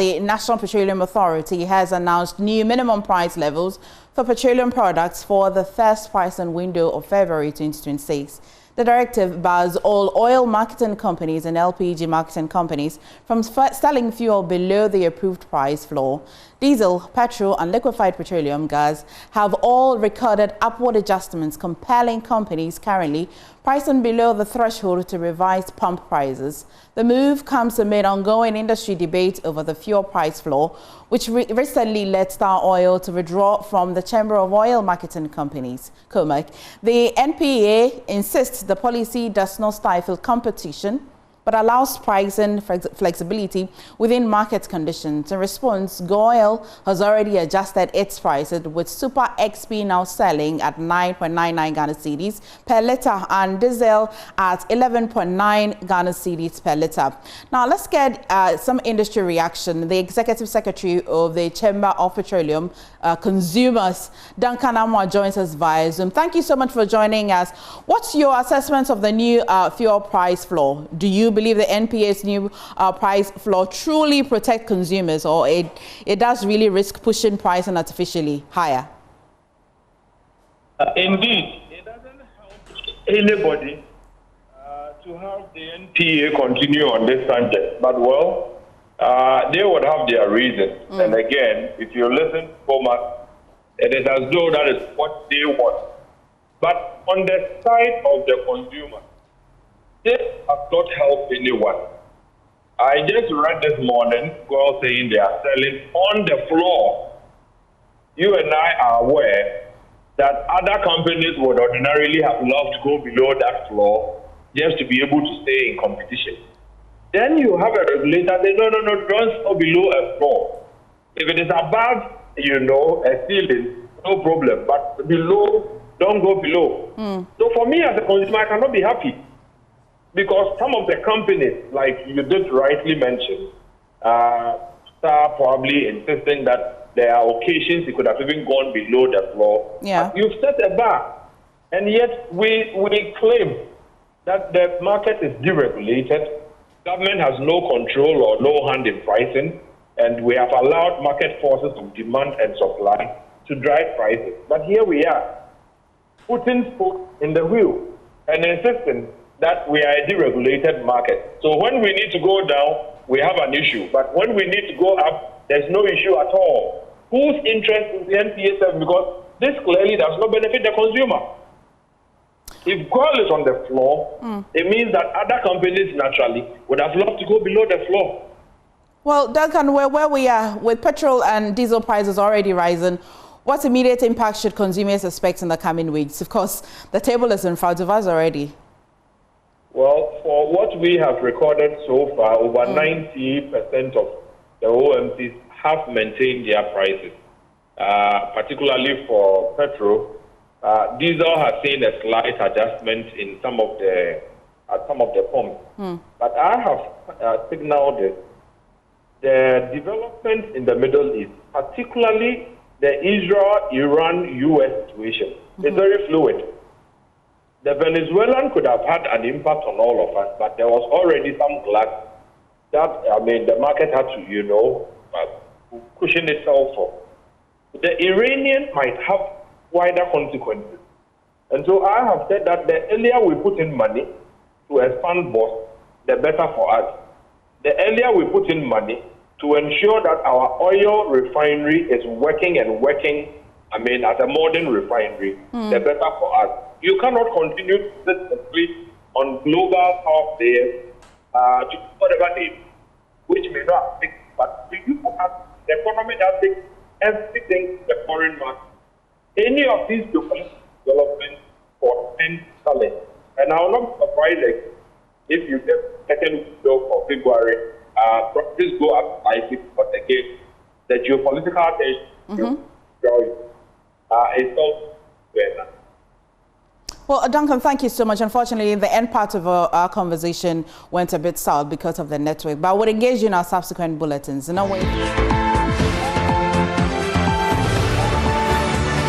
the National Petroleum Authority has announced new minimum price levels for petroleum products for the first pricing window of February 2026. The directive bars all oil marketing companies and LPG marketing companies from selling fuel below the approved price floor. Diesel, petrol and liquefied petroleum gas have all recorded upward adjustments, compelling companies currently pricing below the threshold to revise pump prices. The move comes amid ongoing industry debate over the fuel price floor, which recently led Star Oil to withdraw from the Chamber of Oil Marketing Companies, COMAC. The NPA insists the policy does not stifle competition, but allows pricing flexibility within market conditions. In response, GOIL has already adjusted its prices, with Super XP now selling at 9.99 Ghana cedis per litre and diesel at 11.9 Ghana cedis per litre. Now, let's get some industry reaction. The Executive Secretary of the Chamber of Petroleum Consumers, Duncan Amwa, joins us via Zoom. Thank you so much for joining us. What's your assessment of the new fuel price floor? Do you believe the NPA's new price floor truly protect consumers, or it does really risk pushing pricing artificially higher? Indeed, it doesn't help anybody to have the NPA continue on this tangent. But well, they would have their reasons. And again, if you listen to Thomas, it is as though that is what they want. But on the side of the consumer, this has not helped anyone. I just read this morning, girls saying they are selling on the floor. You and I are aware that other companies would ordinarily have loved to go below that floor just to be able to stay in competition. Then you have a regulator say, no, don't go below a floor. If it is above, a ceiling, no problem. But below, don't go below. So for me as a consumer, I cannot be happy. Because some of the companies, like you did rightly mention, are probably insisting that there are occasions it could have even gone below the floor. Yeah. You've set a bar, and yet we claim that the market is deregulated. Government has no control or no hand in pricing, and we have allowed market forces of demand and supply to drive prices. But here we are, putting foot in the wheel and insisting that we are a deregulated market. So when we need to go down, we have an issue. But when we need to go up, there's no issue at all. Whose interest is the NPA serving? Because this clearly does not benefit the consumer. If gold is on the floor, it means that other companies naturally would have loved to go below the floor. Well, Duncan, where we are with petrol and diesel prices already rising, what immediate impact should consumers expect in the coming weeks? Of course, the table is in front of us already. Well, for what we have recorded so far, over 90% of the OMCs have maintained their prices, particularly for petrol. Diesel has seen a slight adjustment in some of the pumps. But I have signaled it. The development in the Middle East, particularly the Israel-Iran-US situation, is very fluid. The Venezuelan could have had an impact on all of us, but there was already some glut that, the market had to, cushion itself for. The Iranian might have wider consequences. And so I have said that the earlier we put in money to expand BOS, the better for us. The earlier we put in money to ensure that our oil refinery is working as a modern refinery, the better for us. You cannot continue to sit on global power players to whatever they do, which may not affect, but you have the economy that takes everything to the foreign market. Any of these developments for end selling. And I will not be surprised if you get second window for February, prices go up slightly, but again, the geopolitical tension is also better. Well, Duncan, thank you so much. Unfortunately, the end part of our conversation went a bit south because of the network, but I would engage you in our subsequent bulletins.